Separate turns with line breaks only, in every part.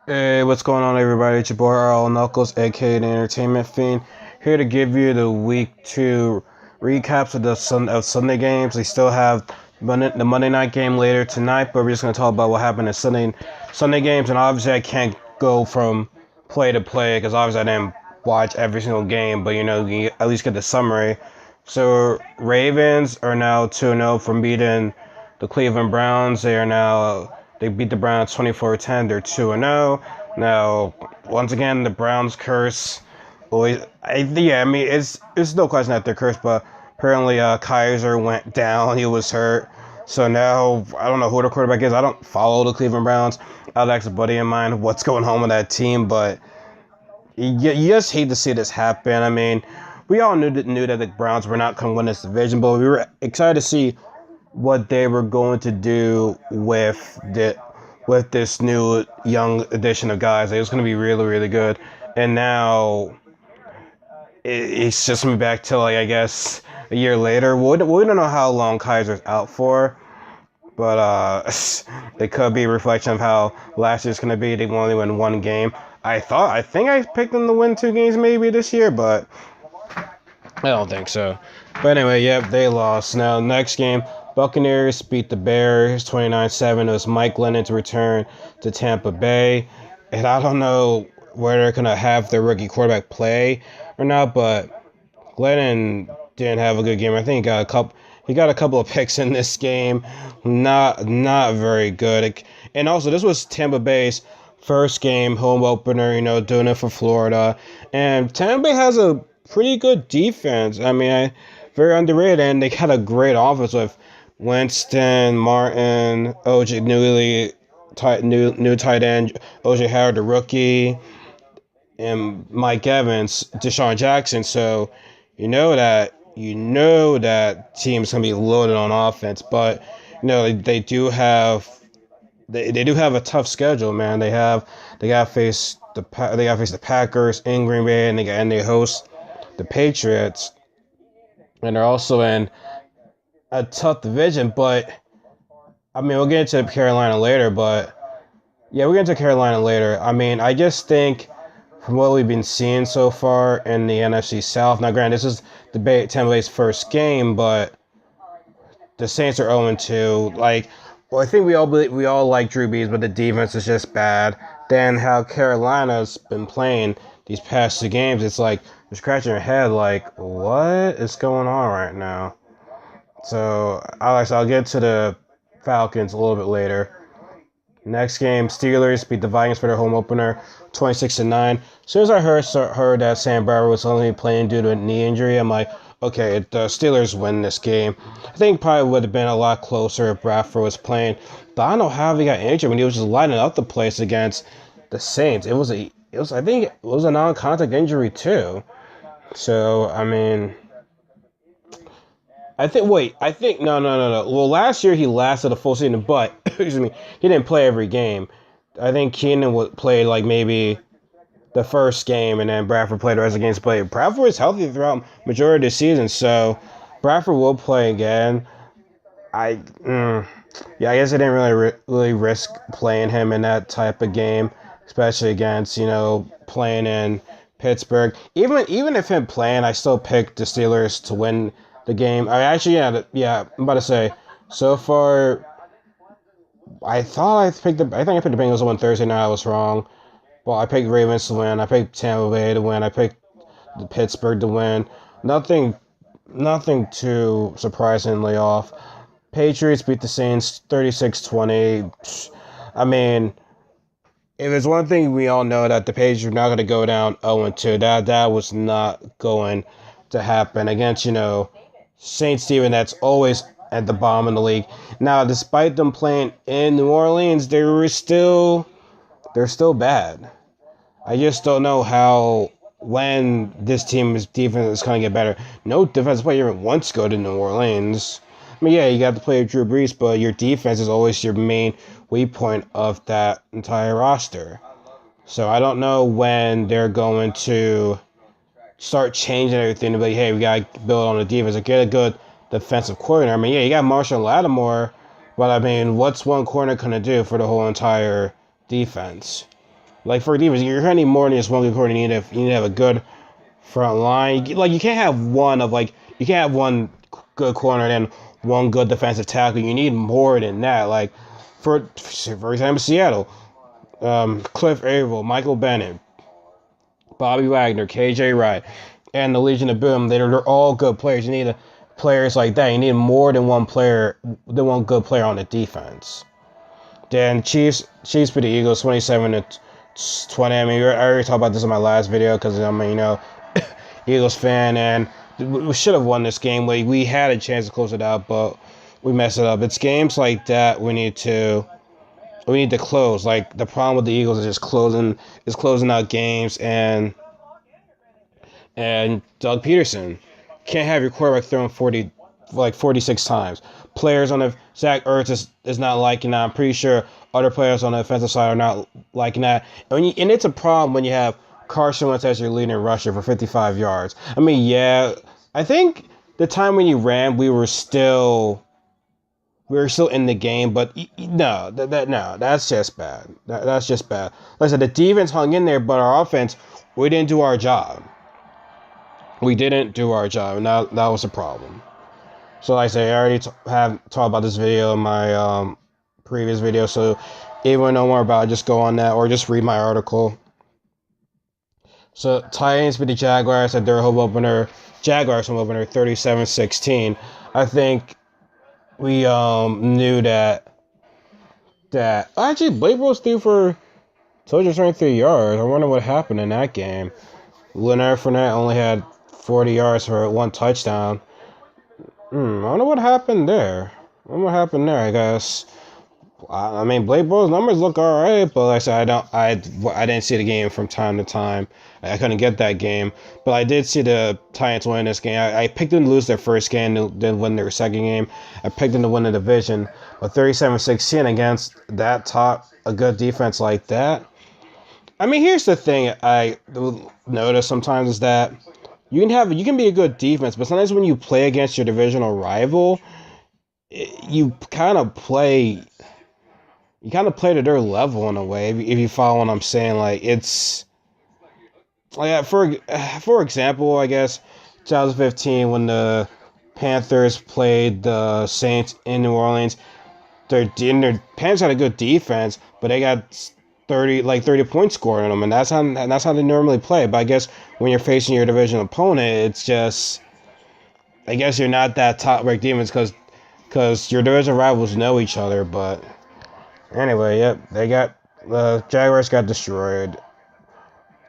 Hey, what's going on, everybody? It's your boy Earl Knuckles, aka the Entertainment Fiend, here to give you the week 2 recaps of the Sunday games. We still have the Monday night game later tonight, but we're just gonna talk about what happened in Sunday games. And obviously, I can't go from play to play because obviously I didn't watch every single game, but you at least get the summary. So Ravens are now 2-0 from beating the Cleveland Browns. They beat the Browns 24-10. They're 2-0. Now, once again, the Browns curse. Always, I mean, it's no question that they're cursed, but apparently Kizer went down. He was hurt. So now, I don't know who the quarterback is. I don't follow the Cleveland Browns. I'd ask a buddy of mine what's going on with that team, but you just hate to see this happen. I mean, we all knew that the Browns were not going to win this division, but we were excited to see what they were going to do with this new young addition of guys. It was going to be really, really good. And now it's just me back to, like, I guess a year later. We don't know how long Kaiser's out for, but it could be a reflection of how last year's going to be. They only win one game. I think I picked them to win 2 games maybe this year, but I don't think so. But anyway, yep, they lost. Now, next game, Buccaneers beat the Bears 29-7. It was Mike Glennon to return to Tampa Bay. And I don't know where they're going to have their rookie quarterback play or not, but Glennon didn't have a good game. I think he got a couple of picks in this game. Not very good. And also, this was Tampa Bay's first game, home opener, doing it for Florida. And Tampa Bay has a pretty good defense. I mean, very underrated, and they had a great offense with Winston, Martin, OJ, new tight end, OJ Howard, the rookie, and Mike Evans, Deshaun Jackson. So that team's gonna be loaded on offense, but they do have a tough schedule, man. They gotta face the Packers in Green Bay, and they host the Patriots, and they're also in a tough division. But I mean, we'll get into Carolina later. But yeah, we'll get into Carolina later. I mean, I just think from what we've been seeing so far in the NFC South. Now, granted, this is Tampa Bay's first game, but the Saints are 0-2. I think we all like Drew Brees, but the defense is just bad. Then how Carolina's been playing these past 2 games, it's like you're scratching your head, like, what is going on right now? So I'll get to the Falcons a little bit later. Next game, Steelers beat the Vikings for their home opener, 26-9. As soon as I heard that Sam Bradford was only playing due to a knee injury, I'm like, okay, the Steelers win this game. I think probably would have been a lot closer if Bradford was playing, but I don't know how he got injured when he was just lighting up the place against the Saints. I think it was a non-contact injury too. So I mean, no. Well, last year he lasted a full season, but excuse me, he didn't play every game. I think Keenan would play like maybe the first game, and then Bradford played the rest of the games. But Bradford was healthy throughout majority of the season, so Bradford will play again. I guess I didn't really risk playing him in that type of game, especially against playing in Pittsburgh. Even if him playing, I still picked the Steelers to win the game. I'm about to say, so far, I think I picked the Bengals to win Thursday night. I was wrong. Well, I picked Ravens to win. I picked Tampa Bay to win. I picked the Pittsburgh to win. Nothing too surprisingly off. Patriots beat the Saints 36-20. I mean, if there's one thing we all know, that the Patriots are not going to go down 0-2. That was not going to happen against, Saints team, that's always at the bottom of the league. Now, despite them playing in New Orleans, they're still bad. I just don't know when this team's defense is going to get better. No defensive player even wants to go to New Orleans. I mean, yeah, you got to play with Drew Brees, but your defense is always your main weak point of that entire roster. So I don't know when they're going to start changing everything to be like, hey, we got to build on the defense and get a good defensive coordinator. I mean, yeah, you got Marshall Lattimore, but I mean, what's one corner going to do for the whole entire defense? Like for defense, you're gonna need more than just one good corner. You need to have a good front line. Like you can't have one good corner and then one good defensive tackle. You need more than that. Like for example, Seattle, Cliff Averill, Michael Bennett, Bobby Wagner, KJ Wright, and the Legion of Boom. They're all good players. You need players like that. You need more than one good player on the defense. Then Chiefs beat the Eagles 27-20. I mean, I already talked about this in my last video because Eagles fan, and we should have won this game. We had a chance to close it out, but we messed it up. It's games like that we need to close. Like the problem with the Eagles is just closing out games, and Doug Peterson can't have your quarterback throwing 46 times. Players on the Zach Ertz is not liking that. I'm pretty sure other players on the offensive side are not liking that. And it's a problem when you have Carson Wentz as your leading rusher for 55 yards. I mean, yeah, I think the time when you ran, we were still in the game, but no, that's just bad. That's just bad. Like I said, the defense hung in there, but our offense, we didn't do our job. We didn't do our job, and that was a problem. So like I say, I already have talked about this video in my previous video, so if you want to know more about it, just go on that or just read my article. So Titans beat the Jaguars at their home opener. Jaguars home opener 37-16. I think we knew that actually Blake Bortles threw for 223 yards. I wonder what happened in that game. Leonard Fournette only had 40 yards for one touchdown. I wonder what happened there. I guess. I mean, Blake Bortles' numbers look alright, but like I said, I didn't see the game from time to time. I couldn't get that game, but I did see the Titans win this game. I picked them to lose their first game, then win their second game. I picked them to win the division, but 37-16 against a good defense like that. I mean, here's the thing I notice sometimes is that you can be a good defense, but sometimes when you play against your divisional rival, you kind of play to their level in a way. If you follow what I'm saying, like it's like for example, I guess 2015 when the Panthers played the Saints in New Orleans, their Panthers had a good defense, but they got 30 points scored on them, and that's how they normally play. But I guess when you're facing your division opponent, it's just, I guess you're not that top-ranked defense because your division rivals know each other. But anyway, yep, the Jaguars got destroyed,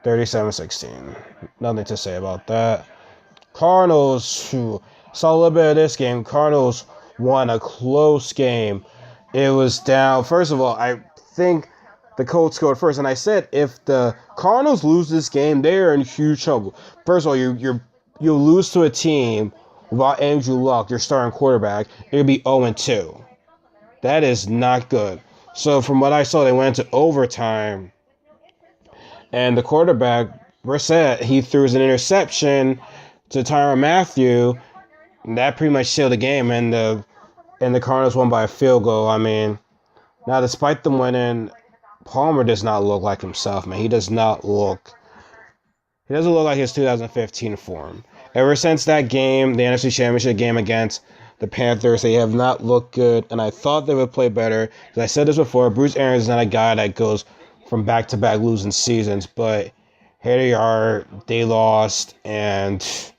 37-16. Nothing to say about that. Cardinals, saw a little bit of this game. Cardinals won a close game. It was down. First of all, I think the Colts scored first, and I said if the Cardinals lose this game, they are in huge trouble. First of all, you'll lose to a team without Andrew Luck, your starting quarterback. It'll be 0-2. That is not good. So from what I saw, they went into overtime, and the quarterback Brissett, he threw an interception to Tyrann Mathieu, and that pretty much sealed the game. And the Cardinals won by a field goal. I mean, now despite them winning, Palmer does not look like himself, man. He doesn't look like his 2015 form. Ever since that game, the NFC Championship game against the Panthers, they have not looked good, and I thought they would play better. Because I said this before, Bruce Arians is not a guy that goes from back-to-back losing seasons, but here they are, they lost, and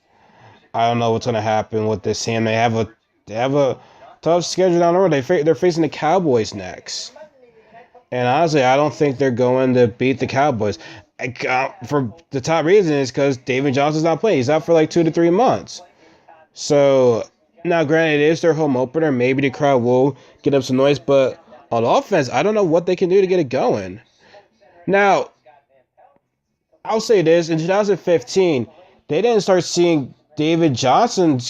I don't know what's going to happen with this team. They have a tough schedule down the road. They're facing the Cowboys next. And honestly, I don't think they're going to beat the Cowboys. For the top reason is because David Johnson's not playing. He's out for like 2 to 3 months. So, now granted, it is their home opener. Maybe the crowd will get up some noise. But on offense, I don't know what they can do to get it going. Now, I'll say this. In 2015, they didn't start seeing David Johnson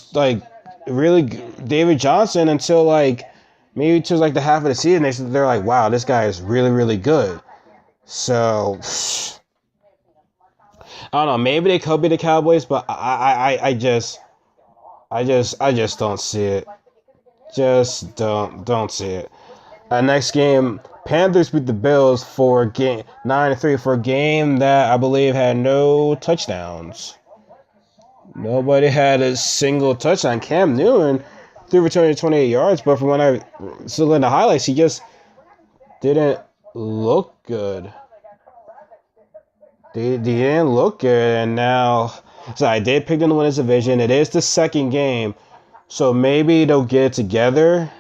until maybe to the half of the season. They're like, wow, this guy is really, really good. So, I don't know. Maybe they could be the Cowboys, but I just don't see it. Just don't see it. Next game, Panthers beat the Bills for game 9-3 for a game that I believe had no touchdowns. Nobody had a single touchdown. Cam Newton threw for 228 yards, but from when I still in the highlights, he just didn't look good. They didn't look good, and now so I did pick them to win this division. It is the second game, so maybe they'll get it together.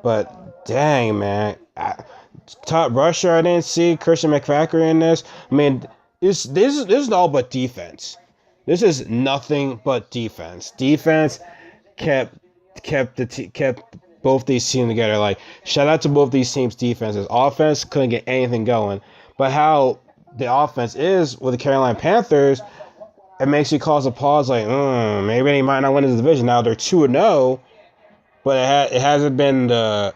But dang, man, top rusher I didn't see Christian McCaffrey in this. I mean, this is all but defense. This is nothing but defense. Defense kept both these teams together. Like, shout out to both these teams' defenses. Offense couldn't get anything going, but how the offense is with the Carolina Panthers, it makes you cause a pause. Like, maybe they might not win this division. Now they're 2-0, but it hasn't been the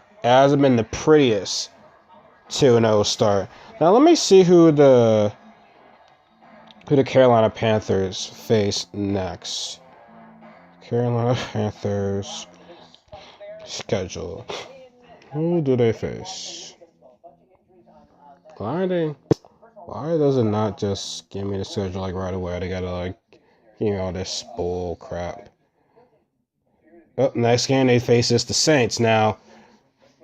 prettiest 2-0 start. Now let me see who the Carolina Panthers face next. Carolina Panthers schedule. Who do they face? Why does it not just give me the schedule like right away? They gotta like give me all this bull crap. Oh, next game they face the Saints. Now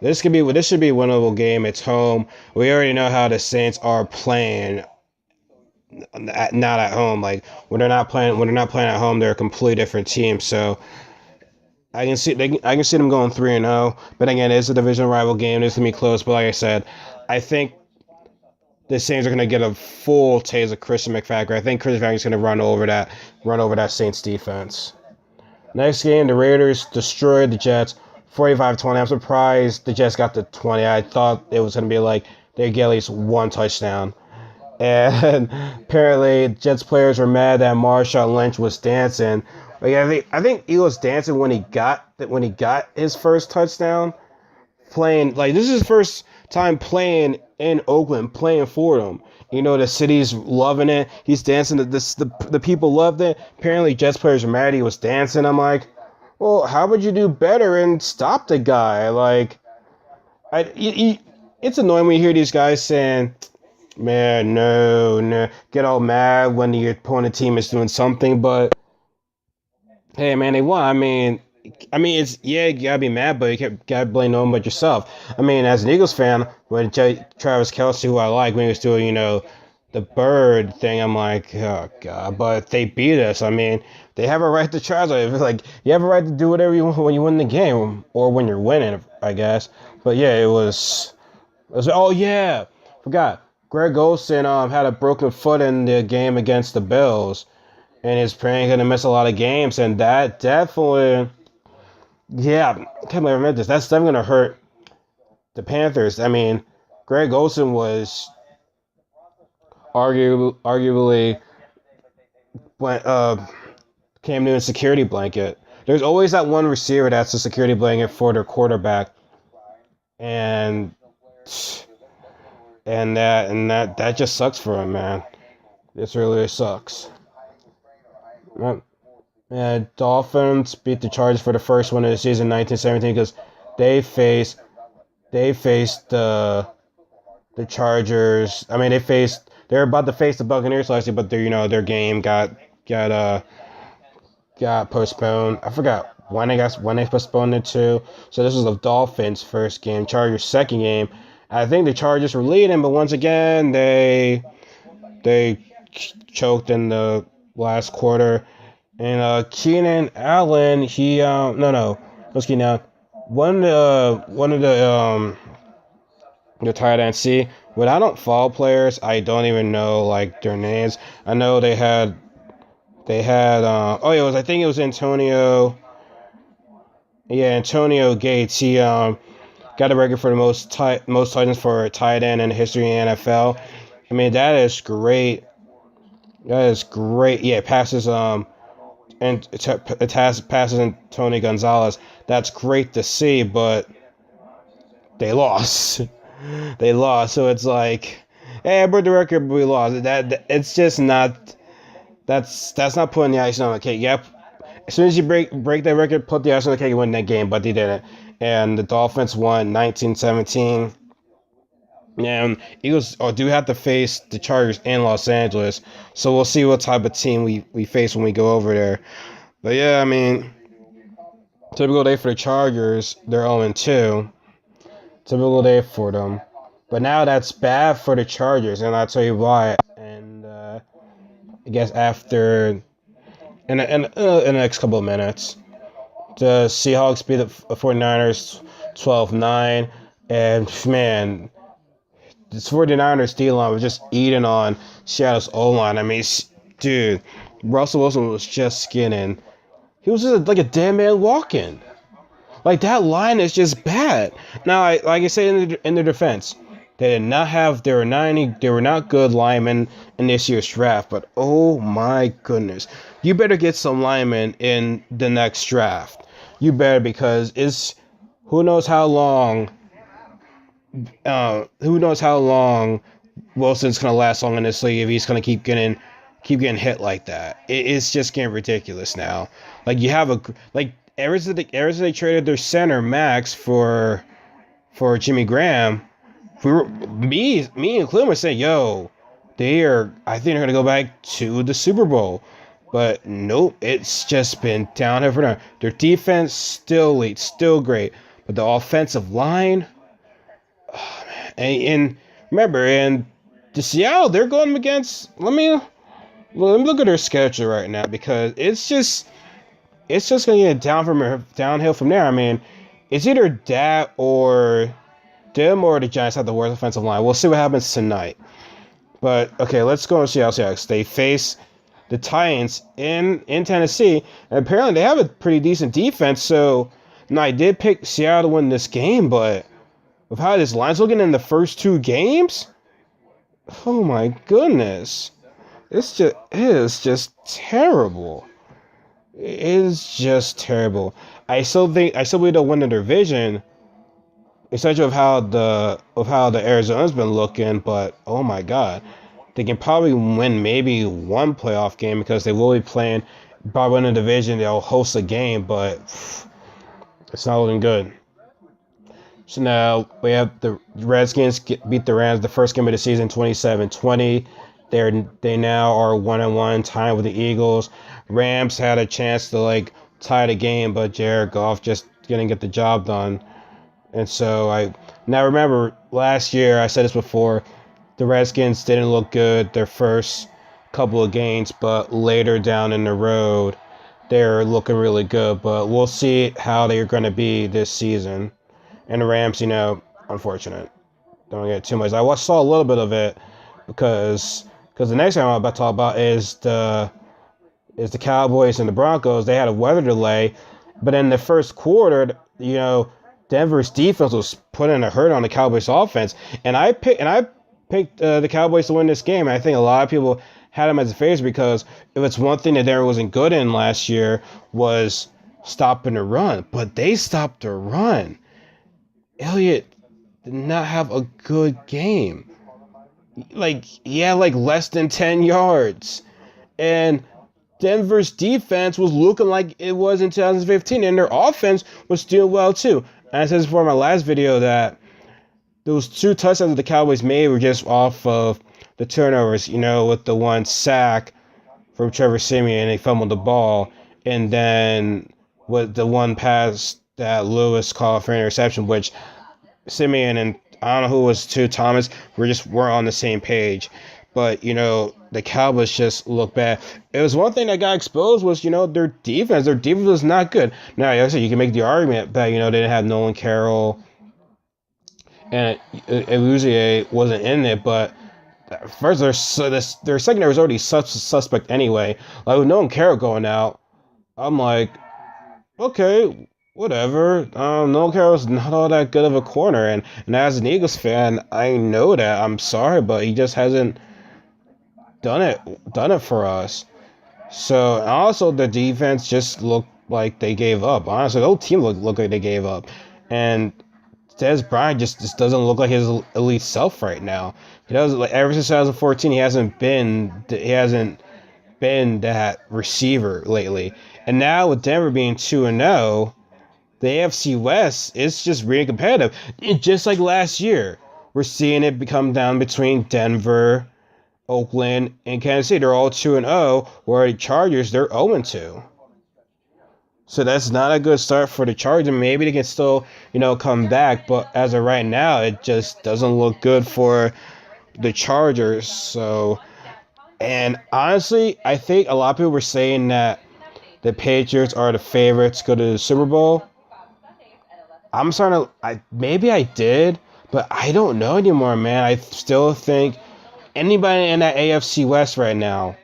this should be a winnable game. It's home. We already know how the Saints are playing. Not at home. Like when they're not playing at home, they're a completely different team. So I can see them going 3-0. But again, it's a division rival game. It's gonna be close. But like I said, I think the Saints are gonna get a full taste of Christian McCaffrey. I think Christian McCaffrey's gonna run over that Saints defense. Next game, the Raiders destroyed the Jets 45-20. I'm surprised the Jets got to 20. I thought it was gonna be like they'd get at least one touchdown. And apparently, Jets players were mad that Marshawn Lynch was dancing. Like I think he was dancing when he got his first touchdown. Playing like this is his first time playing in Oakland, playing for them. You know the city's loving it. He's dancing. The people loved it. Apparently, Jets players were mad he was dancing. I'm like, well, how would you do better and stop the guy? Like, it's annoying when you hear these guys saying, man, no, get all mad when your opponent team is doing something, but hey, man, they won. I mean, it's you gotta be mad, but you gotta blame no one but yourself. I mean, as an Eagles fan, when Travis Kelce, who I like, when he was doing, the bird thing, I'm like, oh god. But they beat us. I mean, they have a right to try. Like, you have a right to do whatever you want when you win the game or when you're winning, I guess. But yeah, it was. Oh yeah, forgot. Greg Olsen had a broken foot in the game against the Bills, and he's probably going to miss a lot of games, and that definitely, yeah, I can't believe I read this. That's definitely going to hurt the Panthers. I mean, Greg Olsen was arguably Cam Newton's security blanket. There's always that one receiver that's a security blanket for their quarterback, and that just sucks for him, man. This really sucks. And Dolphins beat the Chargers for the first win of the season, 1917, because they faced the Chargers. I mean, they're about to face the Buccaneers last year, but their game got postponed. I forgot when they postponed it to. So this was the Dolphins' first game, Chargers' second game. I think the Chargers were leading, but once again they choked in the last quarter. And Keenan Allen, he let's Keenan Allen. One of the tight ends. See, when I don't follow players, I don't even know like their names. I know they had I think it was Antonio. Yeah, Antonio Gates. He got a record for the most touchdowns for a tight end in the history in the NFL. I mean, that is great. That is great. Yeah, passes passes Tony Gonzalez. That's great to see, but they lost. They lost. So it's like, hey, I broke the record, but we lost. That it's just not. That's not putting the icing on the cake. Yep. As soon as you break that record, put the icing on the cake and win that game, but they didn't. And the Dolphins won 19-17. And Eagles do have to face the Chargers in Los Angeles, so we'll see what type of team we face when we go over there. But yeah, I mean, typical day for the Chargers. They're 0-2. Typical day for them. But now that's bad for the Chargers, and I'll tell you why. And I guess after in the next couple of minutes, the Seahawks beat the 49ers 12-9, and man, this 49ers D-line was just eating on Seattle's O-line. I mean, dude, Russell Wilson was just skinning. He was just like a dead man walking. Like, that line is just bad. Now, like I said in their defense, they were not good linemen in this year's draft, but oh my goodness. You better get some linemen in the next draft. You better, because who knows how long Wilson's gonna last long in this league if he's gonna keep getting hit like that. It's just getting ridiculous now. Like, you have ever since they traded their center Max for Jimmy Graham, me and Clem were saying, yo, I think they're gonna go back to the Super Bowl. But nope, it's just been downhill for them. Their defense still elite, still great, but the offensive line, oh man. And remember, in the Seattle, they're going against. Let me look at their schedule right now, because it's just gonna get downhill from there. I mean, it's either that or them or the Giants have the worst offensive line. We'll see what happens tonight. But okay, let's go to Seattle Seahawks. They face the Titans in Tennessee, and apparently they have a pretty decent defense. So now, I did pick Seattle to win this game, but with how this line's looking in the first two games, oh my goodness, it is just terrible. It is just terrible. I still believe they'll win the division, especially with how the Arizona's been looking. But oh my God, they can probably win maybe one playoff game, because they will be playing. Probably win the division, they'll host a game, but it's not looking good. So now we have the Redskins beat the Rams the first game of the season, 27-20. They now are 1-1, tied with the Eagles. Rams had a chance to tie the game, but Jared Goff just didn't get the job done. And so now remember, last year, I said this before, the Redskins didn't look good their first couple of games, but later down in the road, they're looking really good. But we'll see how they're going to be this season. And the Rams, unfortunate. Don't get too much. I saw a little bit of it, because the next game I'm about to talk about is the Cowboys and the Broncos. They had a weather delay, but in the first quarter, Denver's defense was putting a hurt on the Cowboys offense, and I picked the Cowboys to win this game. And I think a lot of people had them as a favorite, because if it's one thing that Denver wasn't good in last year, was stopping the run. But they stopped the run. Elliott did not have a good game. Less than 10 yards. And Denver's defense was looking like it was in 2015, and their offense was doing well too. And I said this before in my last video, that those two touchdowns that the Cowboys made were just off of the turnovers, with the one sack from Trevor Siemian, and they fumbled the ball, and then with the one pass that Lewis called for interception, which Siemian and I don't know who was to Thomas, weren't on the same page. But, the Cowboys just look bad. It was one thing that got exposed was, their defense. Their defense was not good. Now, like I said, you can make the argument that, they didn't have Nolan Carroll and Elusier wasn't in it, but first, their secondary was already suspect anyway. Like, with Nolan Carroll going out, I'm like, okay, whatever. Nolan Carroll's not all that good of a corner, and as an Eagles fan, I know that. I'm sorry, but he just hasn't done it for us. So, and also the defense just looked like they gave up. Honestly, the whole team looked like they gave up, and Dez Bryant just doesn't look like his elite self right now. He doesn't, ever since 2014, he hasn't been that receiver lately. And now with Denver being 2-0, the AFC West is just really competitive. Just like last year, we're seeing it become down between Denver, Oakland, and Kansas City. They're all 2-0, where the Chargers, they're 0-2. So that's not a good start for the Chargers. Maybe they can still, come back, but as of right now, it just doesn't look good for the Chargers. So, and honestly, I think a lot of people were saying that the Patriots are the favorites to go to the Super Bowl. I'm starting to, maybe I did, but I don't know anymore, man. I still think anybody in that AFC West right now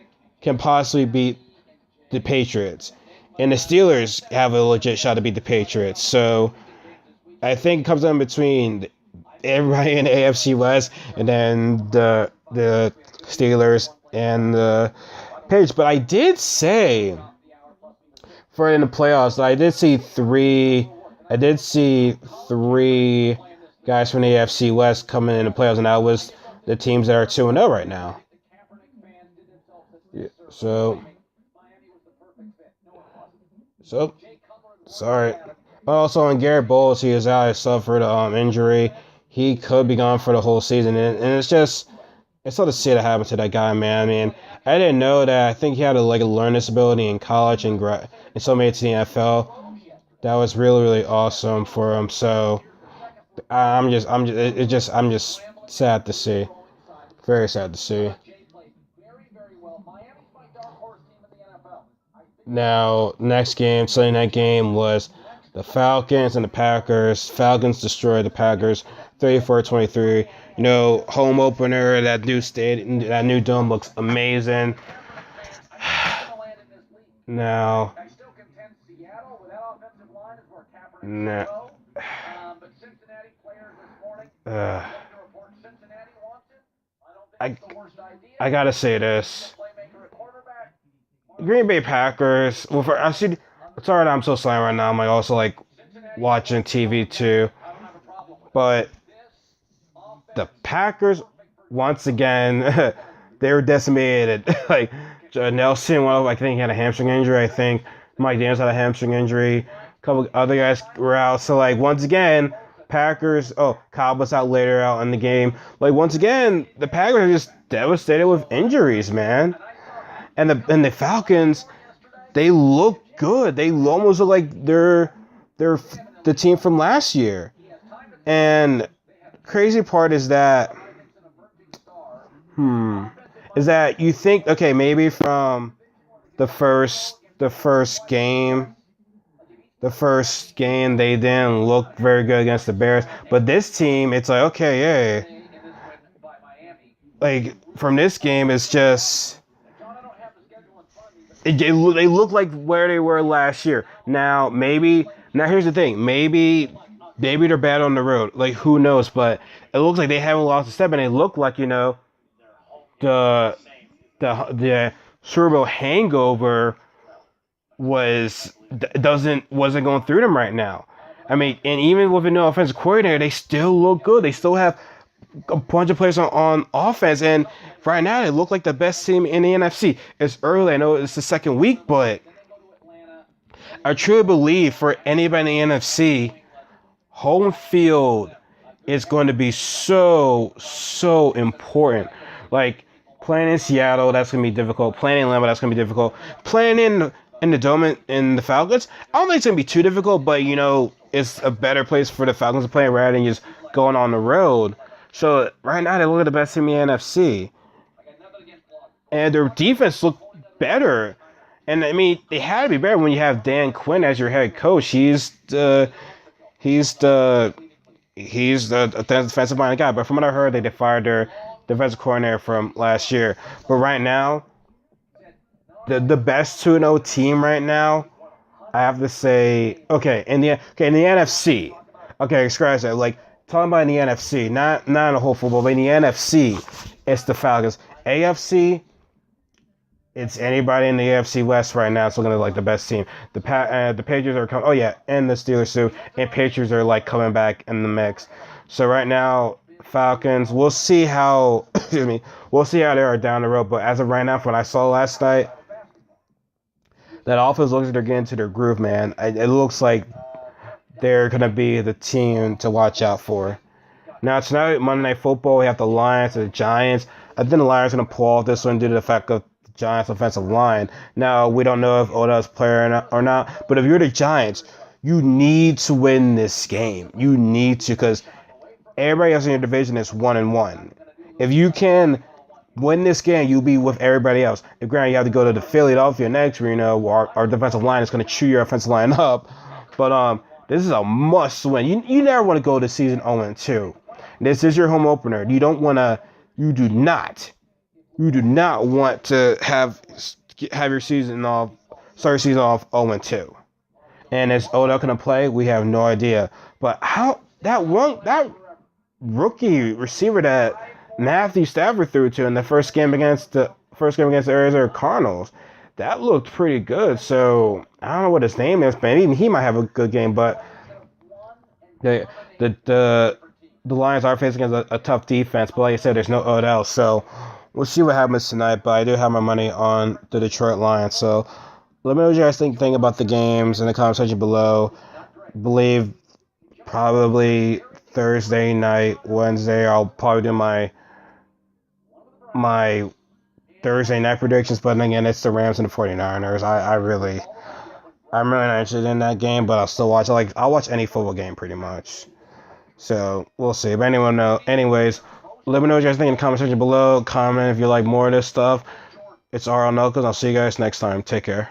can possibly beat the Patriots. And the Steelers have a legit shot to beat the Patriots. So I think it comes down between everybody in the AFC West and then the Steelers and the Patriots. But I did say for in the playoffs, I did see three guys from the AFC West coming in the playoffs, and that was the teams that are 2-0 right now. Yeah, so sorry. Also, on Garrett Bowles, he is out. He suffered injury. He could be gone for the whole season, and it's sort of sad to happen to that guy, man. I mean, I didn't know that. I think he had a learning disability in college and so made it to the NFL. That was really, really awesome for him. So I'm just sad to see. Very sad to see. Now, next game, Sunday night game, was the Falcons and the Packers. Falcons destroyed the Packers 34-23. Home opener, that new dome looks amazing. Now, I gotta say this. Green Bay Packers. Well, sorry that I'm so silent right now. I'm also watching TV too. But the Packers, once again, they were decimated. Nelson, I think he had a hamstring injury. I think Mike Daniels had a hamstring injury. A couple other guys were out. So once again, Packers. Cowboys out later out in the game. Once again, the Packers are just devastated with injuries, man. And the Falcons, they look good. They almost look like they're the team from last year. And crazy part is that you think, okay, maybe from the first game they didn't look very good against the Bears, but this team, it's okay, yeah. From this game, it's just they look like where they were last year. Now here's the thing, maybe they're bad on the road. Who knows? But it looks like they haven't lost a step, and they look like the Super Bowl hangover wasn't going through them right now. I mean, and even with a new offensive coordinator, they still look good. They still have a bunch of players on offense, and right now they look like the best team in the NFC. It's early. I know it's the second week, but I truly believe for anybody in the NFC, home field is going to be so important. Playing in Seattle, that's going to be difficult. Playing in Lambeau, that's going to be difficult. Playing in the Dome in the Falcons, I don't think it's going to be too difficult, but, it's a better place for the Falcons to play rather than just going on the road. So, right now, they look at the best team in the NFC. And their defense looked better. And, I mean, they had to be better when you have Dan Quinn as your head coach. He's the defensive minded guy. But from what I heard, they fired their defensive coordinator from last year. But right now, the best 2-0 team right now, I have to say, in the NFC. Okay, scratch that. Talking about in the NFC, not in the whole football, but in the NFC, it's the Falcons. AFC, it's anybody in the AFC West right now. It's looking like the best team. The Patriots are coming. Oh yeah, and the Steelers too. And Patriots are coming back in the mix. So right now, Falcons. We'll see how. We'll see how they are down the road. But as of right now, from what I saw last night, that offense looks like they're getting to their groove, man. It looks like they're gonna be the team to watch out for. Now tonight, Monday Night Football, we have the Lions and the Giants. I think the Lions are going to pull off this one due to the fact of the Giants' offensive line. Now, we don't know if Odell's playing or not, but if you're the Giants, you need to win this game. You need to, because everybody else in your division is 1-1. If you can win this game, you'll be with everybody else. If granted, you have to go to the Philadelphia next, where our defensive line is going to chew your offensive line up. But this is a must win. You never want to go to season 0-2. This is your home opener. You do not want to have your season off, start your season off 0-2. And is Odell going to play? We have no idea. But how that rookie receiver that Matthew Stafford threw to in the first game against the Arizona Cardinals, that looked pretty good. So I don't know what his name is, but even he might have a good game. But the Lions are facing against a tough defense. But like I said, there's no Odell, so we'll see what happens tonight. But I do have my money on the Detroit Lions. So let me know what you guys think about the games in the comment section below. I believe probably Thursday night, Wednesday, I'll probably do my Thursday night predictions. But again, it's the Rams and the 49ers. I'm really not interested in that game, but I'll still watch it. I'll watch any football game pretty much. So we'll see. But anyways, let me know what you guys think in the comment section below. Comment if you like more of this stuff. It's RL Knuckles. I'll see you guys next time. Take care.